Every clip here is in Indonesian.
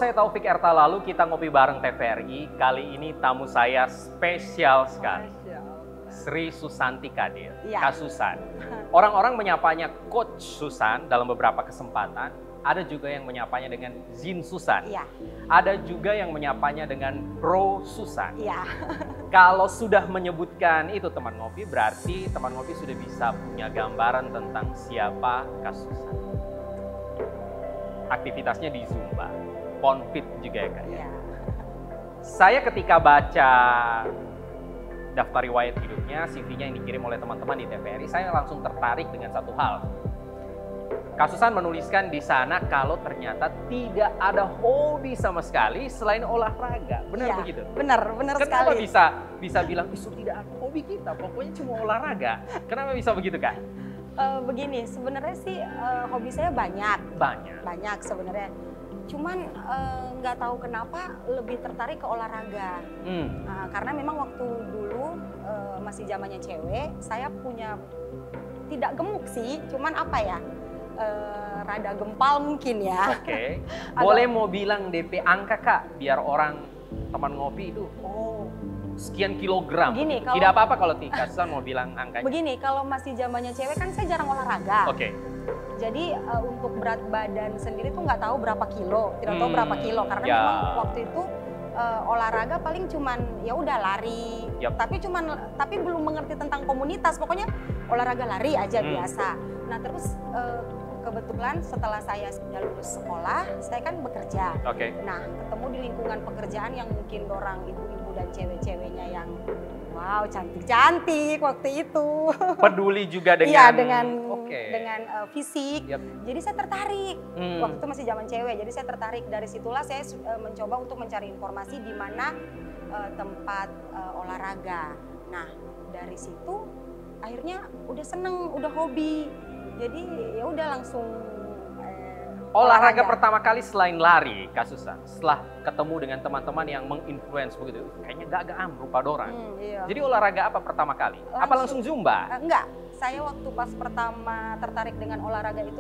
saya Taufik Erta, lalu kita ngopi bareng TVRI. Kali ini tamu saya spesial sekali. Sri Susanti Kadir, Ya. Kak Susan. Orang-orang menyapanya Coach Susan dalam beberapa kesempatan. Ada juga yang menyapanya dengan Zin Susan. Iya. Ada juga yang menyapanya dengan Bro Susan. Iya. Kalau sudah menyebutkan itu teman ngopi, berarti teman ngopi sudah bisa punya gambaran tentang siapa Kak Susan. Aktivitasnya di Zumba, Ponfit juga ya Kak ya. Iya. Saya ketika baca daftar riwayat hidupnya, CV-nya yang dikirim oleh teman-teman di TVRI, saya langsung tertarik dengan satu hal. Kak Susan menuliskan di sana kalau ternyata tidak ada hobi sama sekali selain olahraga. Benar Iya, begitu? benar Kenapa sekali. bisa bilang itu tidak ada hobi kita, pokoknya cuma olahraga. Kenapa bisa begitu Kak? Begini, sebenarnya sih hobi saya banyak Banyak. sebenarnya. Cuman nggak tahu kenapa lebih tertarik ke olahraga. Karena memang waktu dulu masih zamannya cewek, saya punya tidak gemuk sih, cuman apa ya, rada gempal mungkin ya. Oke. Boleh mau bilang DP angka Kak, biar orang teman ngopi itu, oh sekian kilogram. Begini, kalau- Tidak apa-apa kalau Kak Susan mau bilang angkanya. Begini, kalau masih zamannya cewek kan saya jarang olahraga. Oke. Jadi untuk berat badan sendiri tuh nggak tahu berapa kilo, tidak tahu berapa kilo karena ya. memang waktu itu olahraga paling cuman ya udah lari, Yap. tapi belum mengerti tentang komunitas, pokoknya olahraga lari aja biasa. Nah terus kebetulan setelah saya sudah lulus sekolah, saya kan bekerja. Oke. Nah ketemu di lingkungan pekerjaan yang mungkin dorang ibu-ibu dan cewek-ceweknya yang wow cantik-cantik waktu itu. Peduli juga dengan Iya dengan Oke. fisik. Yap. Jadi saya tertarik. Waktu itu masih zaman cewek. Jadi saya tertarik. Dari situlah saya mencoba untuk mencari informasi di mana tempat olahraga. Nah dari situ akhirnya udah seneng, udah hobi. Jadi ya udah langsung Olahraga pertama kali selain lari, Kak Susan, setelah ketemu dengan teman-teman yang menginfluence begitu, kayaknya gak rupa dorang. Iya. Jadi olahraga apa pertama kali? Apa langsung Zumba? Enggak. Saya waktu pas pertama tertarik dengan olahraga itu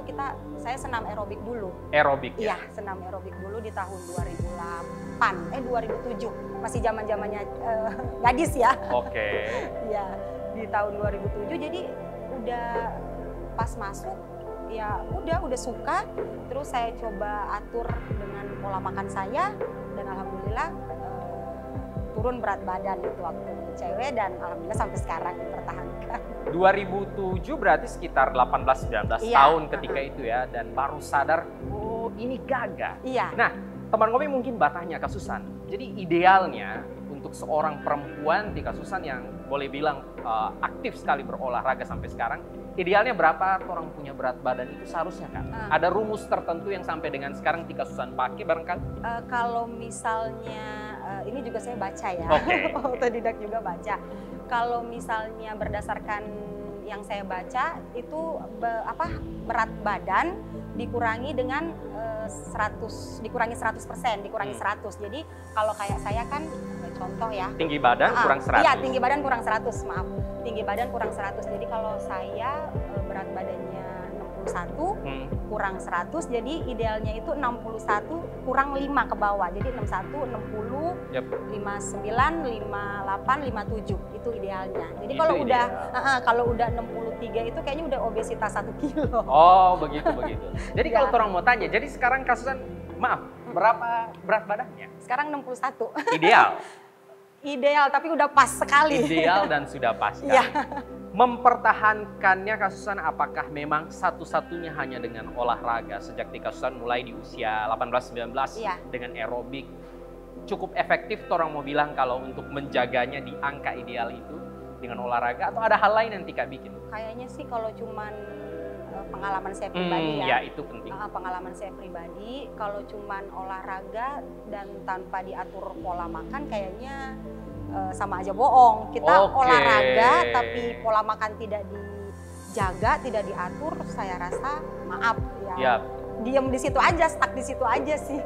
saya senam aerobik dulu. Aerobik ya? Iya, senam aerobik dulu di tahun 2007. Masih zaman-zamannya gadis ya. Oke. Iya, di tahun 2007. Jadi udah pas masuk ya udah suka, terus saya coba atur dengan pola makan saya dan alhamdulillah turun berat badan itu waktu cewek dan alhamdulillah sampai sekarang dipertahankan. 2007 berarti sekitar 18-19 Iya. tahun ketika itu ya, dan baru sadar, oh ini gagah. Iya. Nah, teman ngopi mungkin bertanya Kak Susan, jadi idealnya untuk seorang perempuan di Kak Susan yang boleh bilang aktif sekali berolahraga sampai sekarang, idealnya berapa orang punya berat badan itu seharusnya Kak? Ada rumus tertentu yang sampai dengan sekarang Tika Susan pakai barangkali? Kalau misalnya, ini juga saya baca ya, Oke. otodidak juga baca. Kalau misalnya berdasarkan yang saya baca itu berat badan dikurangi dengan 100%, dikurangi 100%. Jadi kalau kayak saya kan contoh ya. Tinggi badan kurang 100. Iya, tinggi badan kurang 100, maaf. Tinggi badan kurang 100. Jadi kalau saya berat badannya 61 kurang 100, jadi idealnya itu 61 kurang 5 ke bawah. Jadi 61, 60, Yep. 59, 58, 57 itu idealnya. Jadi Itu kalau ideal. kalau udah 63 itu kayaknya udah obesitas 1 kilo. Oh begitu. Jadi Ya. kalau orang mau tanya, jadi sekarang Kak Susan, maaf, berapa berat badannya? Sekarang 61. Ideal. Ideal, tapi udah pas sekali. Ideal dan sudah pas sekali. Iya. Mempertahankannya Kak Susan, apakah memang satu-satunya hanya dengan olahraga sejak Kak Susan mulai di usia 18-19 Iya. dengan aerobik? Cukup efektif tuh orang mau bilang kalau untuk menjaganya di angka ideal itu dengan olahraga, atau ada hal lain yang Tika bikin? Kayaknya sih kalau cuman pengalaman saya pribadi Ya itu penting. Pengalaman saya pribadi, kalau cuman olahraga dan tanpa diatur pola makan kayaknya sama aja bohong. Kita olahraga tapi pola makan tidak dijaga, tidak diatur, saya rasa maaf ya. Diam di situ aja, stuck di situ aja sih.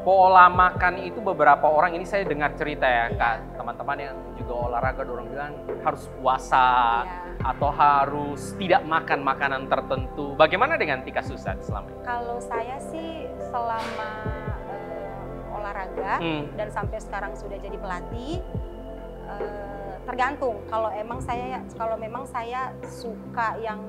Pola makan itu beberapa orang, ini saya dengar cerita ya Kak, teman-teman yang juga olahraga, orang bilang harus puasa atau harus tidak makan makanan tertentu. Bagaimana dengan Tika Susan selama ini? Kalau saya sih selama olahraga dan sampai sekarang sudah jadi pelatih. Tergantung kalau memang saya suka yang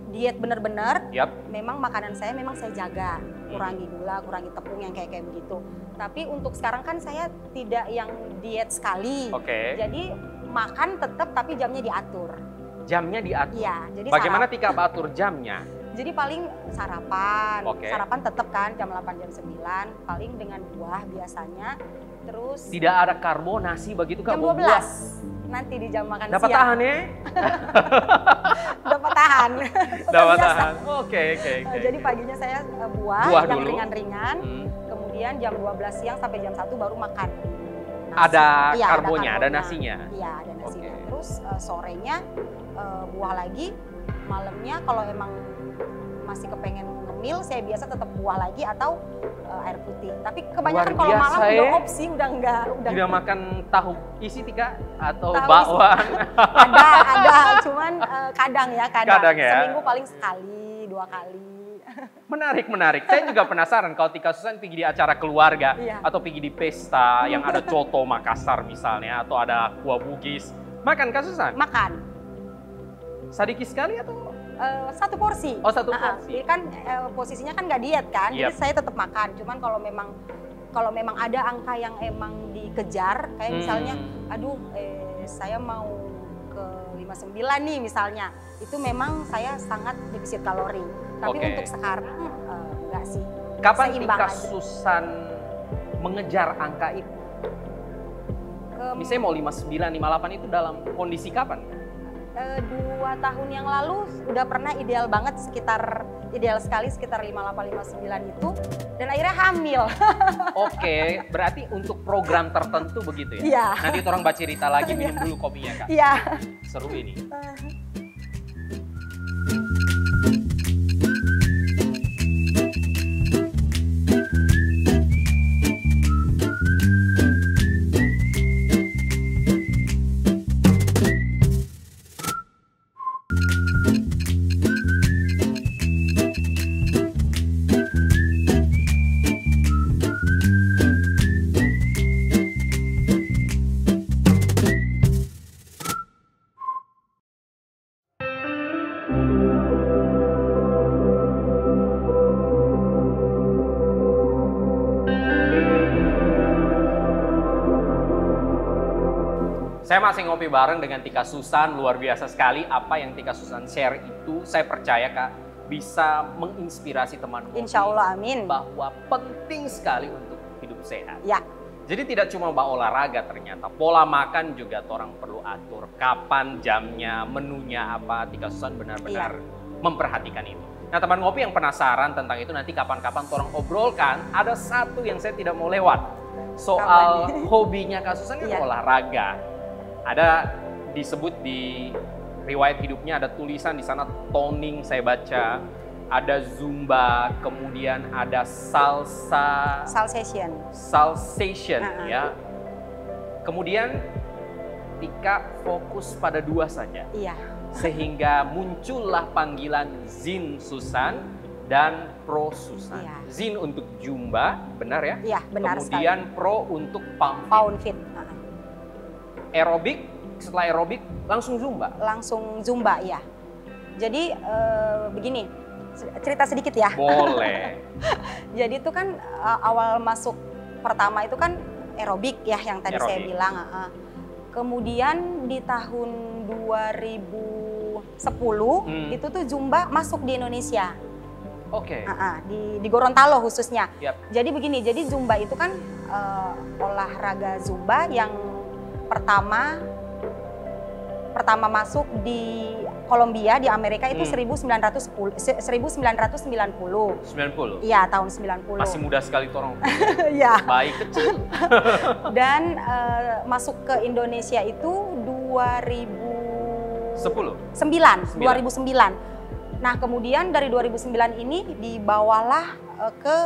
diet benar-benar, memang makanan saya jaga, kurangi gula, kurangi tepung yang kayak begitu. Tapi untuk sekarang kan saya tidak yang diet sekali, jadi makan tetap tapi jamnya diatur. Jamnya diatur? Iya. Jadi bagaimana Tika atur jamnya? Jadi paling sarapan, sarapan tetap kan jam 8 jam 9, paling dengan buah biasanya. Terus tidak ada karbo, nasi begitu Kak? Jam 12 buah. Nanti di jam makan siang. Dapat tahan ya? Dapat tahan. Dapat tahan. Oke. Jadi paginya saya buah yang ringan-ringan, kemudian jam 12 siang sampai jam 1 baru makan. Nasi. Ada karbonya, ada nasinya? Iya, ada nasinya. Terus sorenya buah lagi, malamnya kalau emang masih kepengen ngemil, saya biasa tetap buah lagi atau air putih. Tapi kebanyakan kalau malam udah opsi, udah enggak. Tidak makan tahu isi Tika atau bakwan? Ada, cuman kadang ya. Seminggu paling sekali, 2 kali. Menarik. Saya juga penasaran kalau Tika Susan pergi di acara keluarga atau pergi di pesta yang ada coto Makassar misalnya atau ada kuah Bugis. Makan Kak Susan? Makan. Sedikit sekali atau? 1 porsi. Oh, 1 porsi. Jadi kan posisinya kan nggak diet kan, jadi saya tetap makan. Cuman kalau memang ada angka yang emang dikejar, kayak misalnya, aduh, saya mau ke 59 nih misalnya, itu memang saya sangat defisit kalori. Tapi untuk sekarang enggak sih. Kapan Tika Susan mengejar angka itu? Misalnya mau 59, 58 itu dalam kondisi kapan? 2 tahun yang lalu udah pernah ideal sekali sekitar 58, 59 itu, dan akhirnya hamil. Oke, berarti untuk program tertentu begitu ya? Iya. Nanti orang baca cerita lagi, minum dulu kopinya Kak. Iya. Seru ini. Saya masih ngopi bareng dengan Tika Susan, luar biasa sekali apa yang Tika Susan share itu, saya percaya Kak, bisa menginspirasi teman ngopi. Insya Allah, amin. Bahwa penting sekali untuk hidup sehat. Ya. Jadi tidak cuma olahraga ternyata, pola makan juga orang perlu atur. Kapan jamnya, menunya apa, Tika Susan benar-benar memperhatikan itu. Nah teman ngopi yang penasaran tentang itu nanti kapan-kapan orang obrolkan, ada satu yang saya tidak mau lewat. Soal hobinya Kak Susan itu olahraga. Ada disebut di riwayat hidupnya, ada tulisan di sana toning saya baca, ada zumba, kemudian ada salsation ya. Kemudian Tika fokus pada 2 saja. Iya. Sehingga muncullah panggilan Zin Susan dan Pro Susan. Iya. Zin untuk zumba, benar ya? Iya, benar. Kemudian sekali. Pro untuk pound fit. Aerobik, setelah aerobik langsung zumba? Langsung zumba, ya. Jadi begini, cerita sedikit ya. Boleh. Jadi itu kan awal masuk pertama itu kan aerobik ya yang tadi saya bilang. Kemudian di tahun 2010 itu tuh zumba masuk di Indonesia. Oke. Di Gorontalo khususnya. Yep. Jadi begini, jadi zumba itu kan olahraga zumba yang pertama masuk di Kolombia di Amerika itu 1990. Iya, tahun 90. Masih muda sekali orang. Iya. Baik kecil. Dan masuk ke Indonesia itu 2009. Nah, kemudian dari 2009 ini dibawalah ke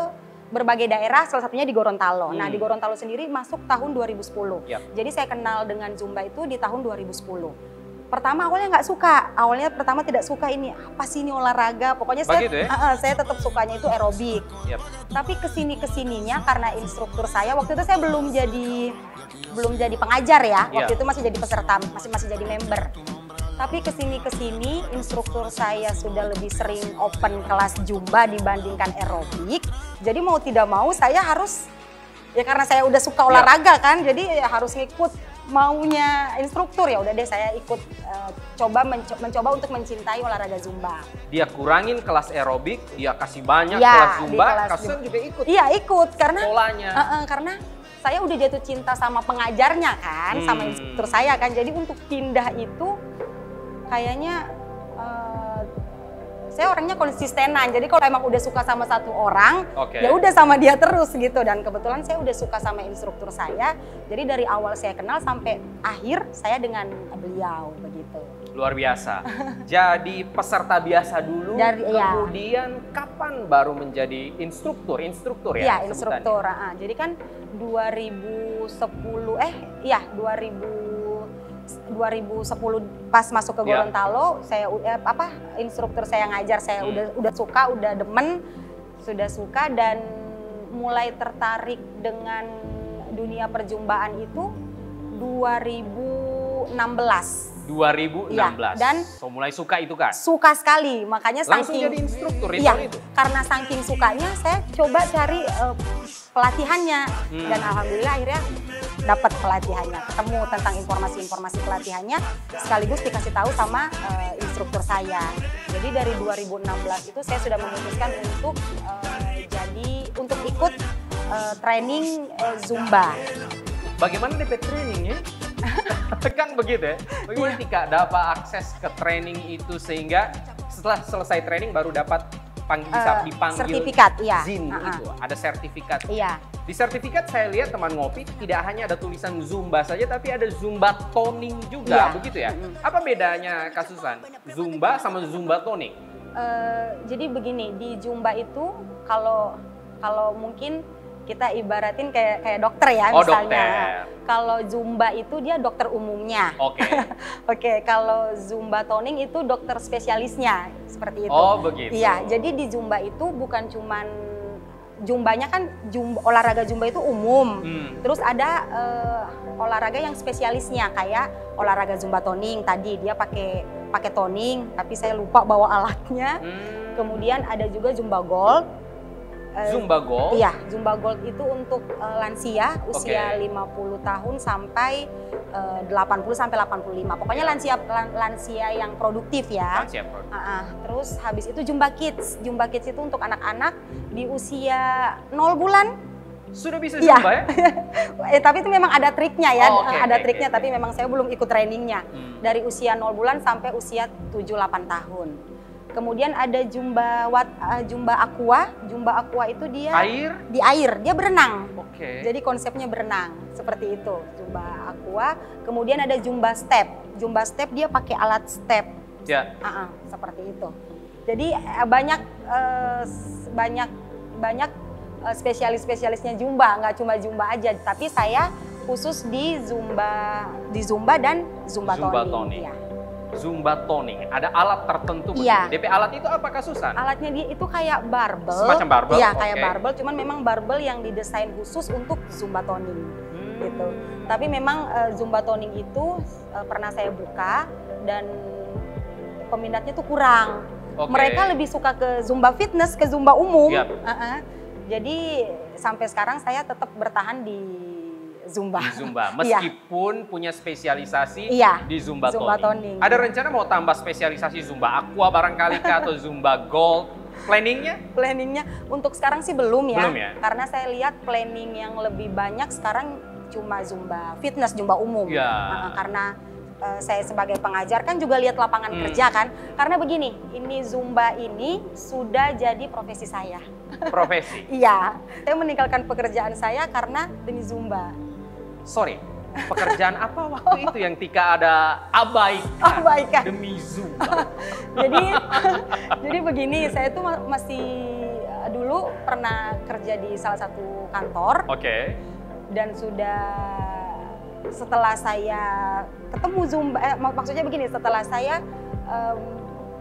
berbagai daerah, salah satunya di Gorontalo. Nah, di Gorontalo sendiri masuk tahun 2010. Yep. Jadi saya kenal dengan zumba itu di tahun 2010. Pertama awalnya nggak suka, pertama tidak suka ini, apa sih ini olahraga, pokoknya saya tetap sukanya itu aerobik. Yep. Tapi kesininya karena instruktur saya, waktu itu saya belum jadi pengajar ya, waktu itu masih jadi peserta, masih jadi member. Tapi kesini instruktur saya sudah lebih sering open kelas Zumba dibandingkan aerobik, jadi mau tidak mau saya harus, ya karena saya udah suka olahraga kan, jadi ya harus ngikut maunya instruktur. Ya udah deh saya ikut mencoba untuk mencintai olahraga Zumba. Dia kurangin kelas aerobik, dia kasih banyak kelas Zumba, Kasusan juga ikut. Iya ikut karena polanya. Karena saya udah jatuh cinta sama pengajarnya kan, sama instruktur saya kan. Jadi untuk pindah itu kayaknya saya orangnya konsistenan, jadi kalau emang udah suka sama satu orang, ya udah sama dia terus gitu. Dan kebetulan saya udah suka sama instruktur saya, jadi dari awal saya kenal sampai akhir saya dengan beliau begitu. Luar biasa. Jadi peserta biasa dulu, kemudian kapan baru menjadi instruktur ya? Iya instruktur. Jadi kan 2010 pas masuk ke Gorontalo, saya instruktur saya ngajar, saya udah suka, udah demen, sudah suka dan mulai tertarik dengan dunia perjumbaan itu 2016. Ya, dan mulai suka itu kan? Suka sekali, makanya langsung jadi instruktur itu? Karena saking sukanya saya coba cari pelatihannya dan alhamdulillah akhirnya dapat pelatihannya, ketemu tentang informasi pelatihannya, sekaligus dikasih tahu sama instruktur saya. Jadi dari 2016 itu saya sudah memutuskan untuk ikut training Zumba. Bagaimana DP trainingnya? Kan begitu ya. Bagaimana Tika dapat akses ke training itu sehingga setelah selesai training baru dapat bisa dipanggil sertifikat, ZIN itu, ada sertifikat. Iya. Di sertifikat saya lihat teman ngopi tidak hanya ada tulisan Zumba saja, tapi ada Zumba toning juga, begitu ya? Apa bedanya Kasusan? Zumba sama Zumba toning? Jadi begini, di Zumba itu kalau mungkin kita ibaratin kayak dokter ya misalnya. Kalau Zumba itu dia dokter umumnya. Oke, kalau Zumba toning itu dokter spesialisnya, seperti itu. Oh begitu. Iya, jadi di Zumba itu bukan cuman Zumbanya kan olahraga Zumba itu umum. Terus ada olahraga yang spesialisnya kayak olahraga Zumba toning tadi dia pakai toning, tapi saya lupa bawa alatnya. Kemudian ada juga Zumba Gold. Zumba Gold? Iya, Zumba Gold itu untuk lansia usia 50 tahun sampai 80 sampai 85. Pokoknya lansia yang produktif ya. Lansia produktif. Terus habis itu Zumba Kids. Zumba Kids itu untuk anak-anak di usia 0 bulan. Sudah bisa Zumba ya? Tapi itu memang ada triknya ya, ada triknya. Tapi memang saya belum ikut trainingnya. Dari usia 0 bulan sampai usia 7-8 tahun. Kemudian ada Zumba Aqua. Zumba Aqua itu dia di air, dia berenang. Jadi konsepnya berenang, seperti itu Zumba Aqua. Kemudian ada Zumba Step. Zumba Step dia pakai alat step. Seperti itu. Jadi banyak spesialisnya Zumba, nggak cuma Zumba aja. Tapi saya khusus di Zumba dan Zumba toning. Zumba toning, ada alat tertentu begitu. DP alat itu apa Kasusan? Alatnya dia itu kayak barbel. Semacam barbel? Iya, kayak barbel, cuman memang barbel yang didesain khusus untuk Zumba toning. Gitu. Tapi memang Zumba toning itu pernah saya buka dan peminatnya tuh kurang. Mereka lebih suka ke Zumba fitness, ke Zumba umum. Jadi sampai sekarang saya tetap bertahan di Zumba. Meskipun punya spesialisasi di Zumba toning. Ada rencana mau tambah spesialisasi Zumba Aqua barangkali atau Zumba Gold? Planningnya untuk sekarang sih belum ya. Karena saya lihat planning yang lebih banyak sekarang cuma Zumba fitness, Zumba umum. Karena saya sebagai pengajar kan juga lihat lapangan kerja kan. Karena begini, ini Zumba ini sudah jadi profesi saya. Profesi? Iya, saya meninggalkan pekerjaan saya karena demi Zumba. Sorry, pekerjaan apa waktu itu yang Tika ada abaikan demi Zumba? jadi begini, saya tuh masih dulu pernah kerja di salah satu kantor. Dan sudah setelah saya ketemu Zumba, maksudnya begini, setelah saya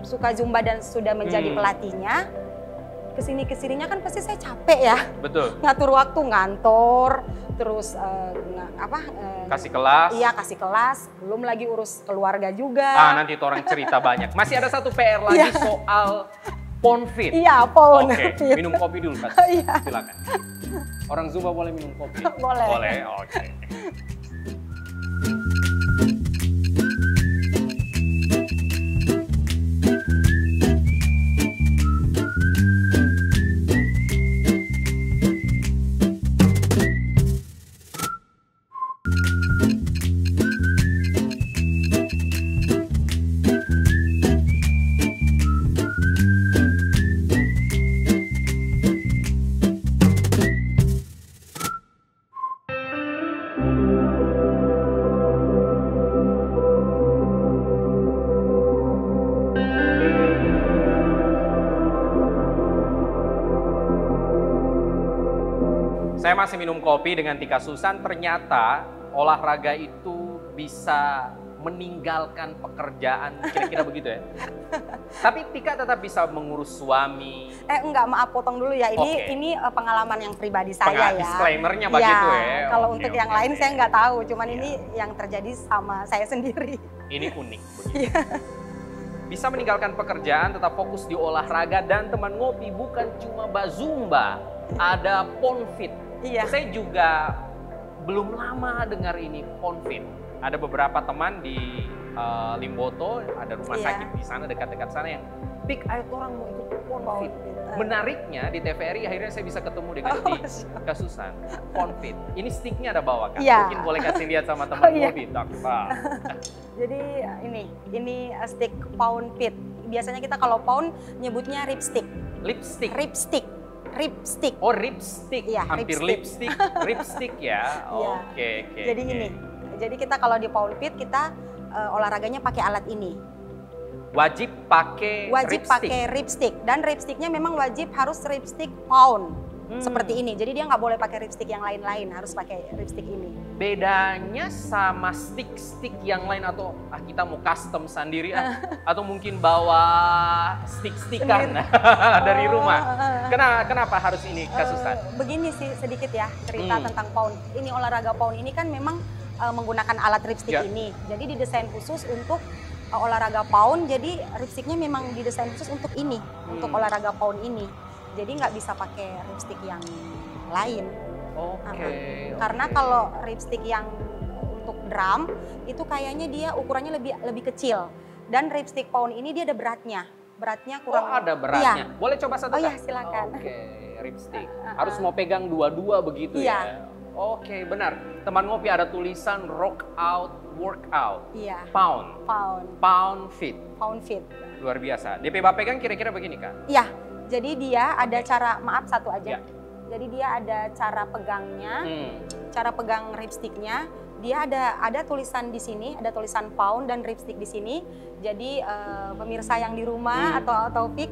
suka Zumba dan sudah menjadi pelatihnya, kesininya kan pasti saya capek ya. Betul. Ngatur waktu, ngantor, terus kasih kelas. Iya, kasih kelas, belum lagi urus keluarga juga. Nanti orang cerita banyak. Masih ada satu PR lagi soal Ponfit. Iya, Ponfit. Oke, minum kopi dulu Kak. Iya. Silakan. Orang Zumba boleh minum kopi? Boleh. Boleh, oke. Saya masih minum kopi dengan Tika Susan. Ternyata olahraga itu bisa meninggalkan pekerjaan, kira-kira begitu ya. Tapi Tika tetap bisa mengurus suami. Enggak, maaf potong dulu ya. Ini pengalaman yang pribadi saya ya. Disclaimer-nya begitu ya. Kalau untuk yang lain saya nggak tahu. Cuman ini yang terjadi sama saya sendiri. Ini unik begitu. Bisa meninggalkan pekerjaan, tetap fokus di olahraga, dan teman ngopi bukan cuma Zumba, ada Ponfit. Iya. Saya juga belum lama dengar ini Ponfit. Ada beberapa teman di Limboto, ada rumah sakit di sana, dekat-dekat sana yang Pik, ayo orang mau ikut Ponfit. Menariknya di TVRI akhirnya saya bisa ketemu dengan Tika Susan. Ponfit. Ini sticknya ada bawa kan? Ya. Mungkin boleh kasih lihat sama teman ngopi, Jadi ini stick Ponfit. Biasanya kita kalau pound nyebutnya ripstick. Lipstick. Ripstick. Oh, ripstick. Ya, hampir lipstick. Ripstick ya. Oke. Jadi ini. Jadi kita kalau di Ponfit kita olahraganya pakai alat ini. Wajib pakai ripstick. Dan ripsticknya memang wajib harus ripstick pound. Seperti ini. Jadi dia nggak boleh pakai ripstick yang lain-lain, harus pakai ripstick ini. Bedanya sama stick-stick yang lain, atau kita mau custom sendiri atau mungkin bawa stick-stickan dari rumah. Kenapa harus ini, Kak Susan? Begini sih sedikit ya cerita tentang pound. Ini olahraga pound ini kan memang menggunakan alat ripstick ini. Jadi didesain khusus untuk olahraga pound. Jadi ripsticknya memang didesain khusus untuk ini, untuk olahraga pound ini. Jadi nggak bisa pakai ripstick yang lain. Karena kalau ripstick yang untuk drum itu kayaknya dia ukurannya lebih kecil, dan ripstick pound ini dia ada beratnya. Beratnya kurang. Ada beratnya. Iya. Boleh coba satu? Oh ya, silakan. Ripstick. Harus mau pegang dua-dua begitu ya. Oke, benar. Teman ngopi ada tulisan rock out, workout. Iya. Pound fit. Luar biasa. DP pegang kira-kira begini kan? Iya. Jadi dia ada cara, maaf satu aja. Ya. Jadi dia ada cara pegangnya, cara pegang ripsticknya. Dia ada tulisan di sini, ada tulisan pound dan ripstick di sini. Jadi pemirsa yang di rumah atau Taufik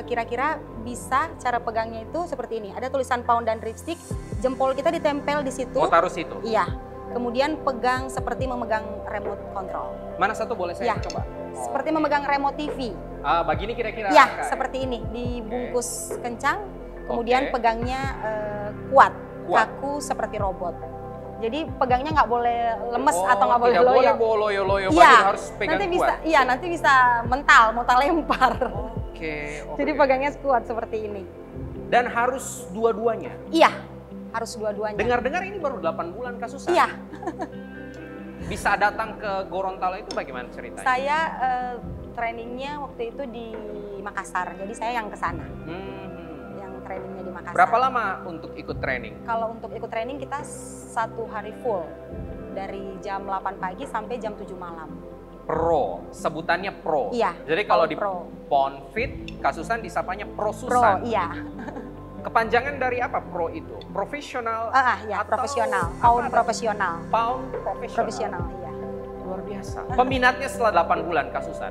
kira-kira bisa cara pegangnya itu seperti ini. Ada tulisan pound dan ripstick, jempol kita ditempel di situ. Mau taruh situ? Iya. Kemudian pegang seperti memegang remote control. Mana satu boleh saya coba? Seperti memegang remote TV. Begini kira-kira? Ya, seperti ini. Dibungkus kencang, kemudian pegangnya kuat, kaku seperti robot. Jadi pegangnya nggak boleh lemes atau nggak boleh loyo. Tidak boleh loyo-loyo, harus pegang nanti kuat. Nanti bisa mental, mau lempar. Oke. Jadi pegangnya kuat seperti ini. Dan harus dua-duanya? Iya, harus dua-duanya. Dengar-dengar ini baru 8 bulan Kak Susan? Iya. Bisa datang ke Gorontalo itu bagaimana ceritanya? Saya trainingnya waktu itu di Makassar, jadi saya yang ke sana. Yang trainingnya di Makassar. Berapa lama untuk ikut training? Kalau untuk ikut training kita 1 hari full, dari jam 8 pagi sampai jam 7 malam. Pro, sebutannya pro. Iya. Jadi kalau di Ponfit, Kak Susan disapanya Pro Susan. Pro, iya. Kepanjangan dari apa pro itu? Profesional? Ya, profesional. Pound profesional. Pound profesional, iya. Luar biasa. Peminatnya setelah 8 bulan, Kak Susan?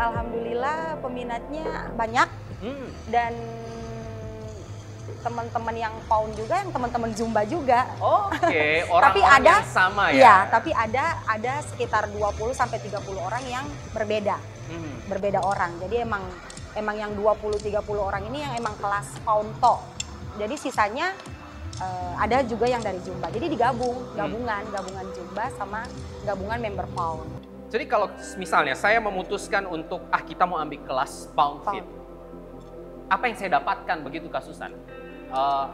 Alhamdulillah peminatnya banyak. Dan teman-teman yang pound juga, yang teman-teman Zumba juga. Oke, orang-orang yang sama ya? Iya, tapi ada sekitar 20 sampai 30 orang yang berbeda. Berbeda orang. Jadi emang yang 20-30 orang ini yang emang kelas pound to. Jadi sisanya ada juga yang dari Zumba. Jadi gabungan Zumba sama gabungan member pound. Jadi kalau misalnya saya memutuskan untuk kita mau ambil kelas pound fit, apa yang saya dapatkan begitu Kak Susan?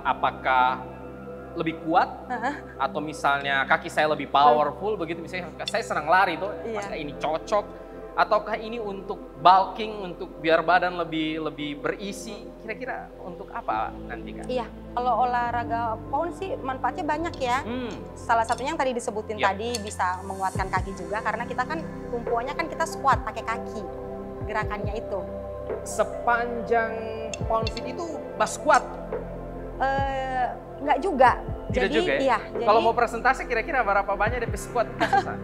Apakah lebih kuat atau misalnya kaki saya lebih powerful begitu, misalnya saya senang lari tuh, apakah ini cocok? Ataukah ini untuk bulking, untuk biar badan lebih berisi? Kira-kira untuk apa nanti Kak? Iya, kalau olahraga pound sih manfaatnya banyak ya. Salah satunya yang tadi disebutin tadi, bisa menguatkan kaki juga, karena kita kan tumpuannya kan kita squat pakai kaki, gerakannya itu. Sepanjang pound fit itu squat? Enggak juga. Tidak juga ya? Iya. Kalau mau presentasi kira-kira berapa banyak DP squat Kak Susan?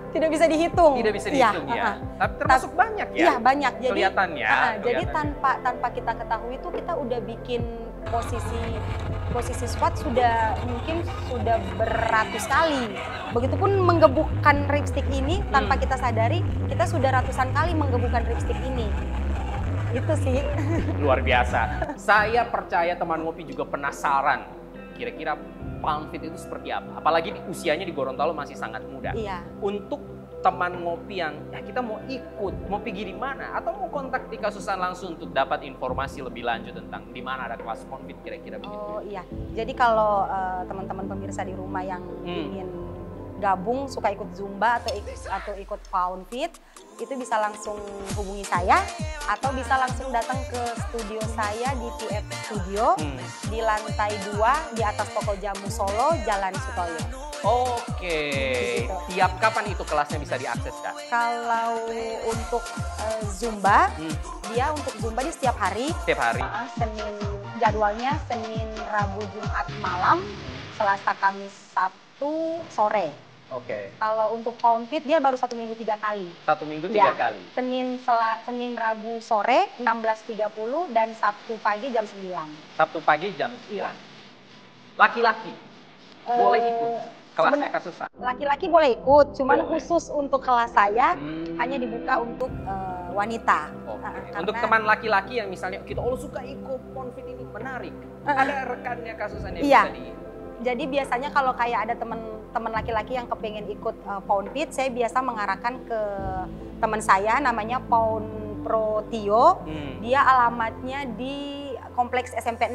Tidak bisa dihitung. Tidak bisa dihitung ya. Tapi termasuk banyak ya. Iya, banyak. Jadi kelihatannya. Jadi tanpa kita ketahui itu kita udah bikin posisi squat mungkin sudah beratus kali. Begitupun menggebukkan ripstick ini tanpa kita sadari, kita sudah ratusan kali menggebukkan ripstick ini. Itu sih. Luar biasa. Saya percaya teman ngopi juga penasaran. Kira-kira pound fit itu seperti apa? Apalagi usianya di Gorontalo masih sangat muda. Iya. Untuk teman ngopi yang kita mau ikut, mau pergi di mana, atau mau kontak di Kak Susan langsung untuk dapat informasi lebih lanjut tentang di mana ada kelas pound fit kira-kira begitu. Oh iya. Jadi kalau teman-teman pemirsa di rumah yang ingin gabung, suka ikut Zumba atau ikut pound fit, itu bisa langsung hubungi saya atau bisa langsung datang ke studio saya di PF Studio di lantai 2 di atas Toko Jamu Solo, Jalan Sutoyo. Oke. Tiap kapan itu kelasnya bisa diakses Kak? Kalau untuk Zumba, dia untuk Zumba di setiap hari. Setiap hari. Jadwalnya Senin, Rabu, Jumat malam, Selasa, Kamis, Sabtu sore. Oke. Kalau untuk pound fit dia baru 1 minggu 3 kali. 1 minggu 3 kali. Senin Rabu sore 16.30 dan Sabtu pagi jam 9. Sabtu pagi jam 9. Laki-laki boleh ikut kelasnya Kak Susan? Laki-laki boleh ikut, cuman khusus untuk kelas saya hanya dibuka untuk wanita. Untuk teman laki-laki yang misalnya kita suka ikut pound fit ini menarik. Ada rekannya Kak Susan yang bisa di. Jadi biasanya kalau kayak ada teman laki-laki yang kepengen ikut pound fit, saya biasa mengarahkan ke teman saya namanya Pound Pro Tio. Dia alamatnya di Kompleks SMP 6.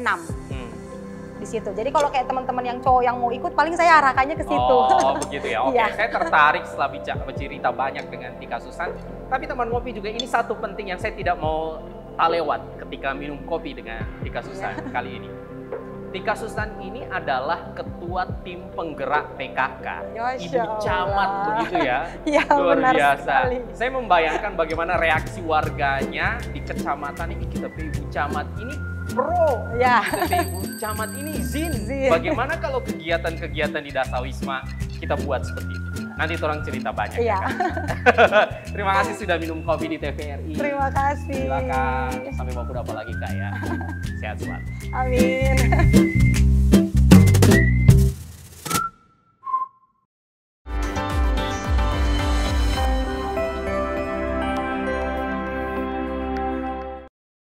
Di situ. Jadi kalau kayak teman-teman yang cowok yang mau ikut, paling saya arahkannya ke situ. Oh, begitu ya. Oke, saya tertarik setelah bercerita banyak dengan Kak Susan. Tapi teman ngopi juga ini satu penting yang saya tidak mau lewat ketika minum kopi dengan Kak Susan kali ini. Kak Susan ini adalah ketua tim penggerak PKK, Ibu Camat begitu ya, luar biasa. Sekali. Saya membayangkan bagaimana reaksi warganya di kecamatan ini, kita Ibu Camat ini pro, kita Ibu Camat ini izin. Bagaimana kalau kegiatan-kegiatan di Dasawisma kita buat seperti itu? Nanti orang cerita banyak. Ya, terima kasih sudah minum kopi di TVRI. Terima kasih. Silakan sampai mau apa lagi Kak ya. Sehat selalu. Amin.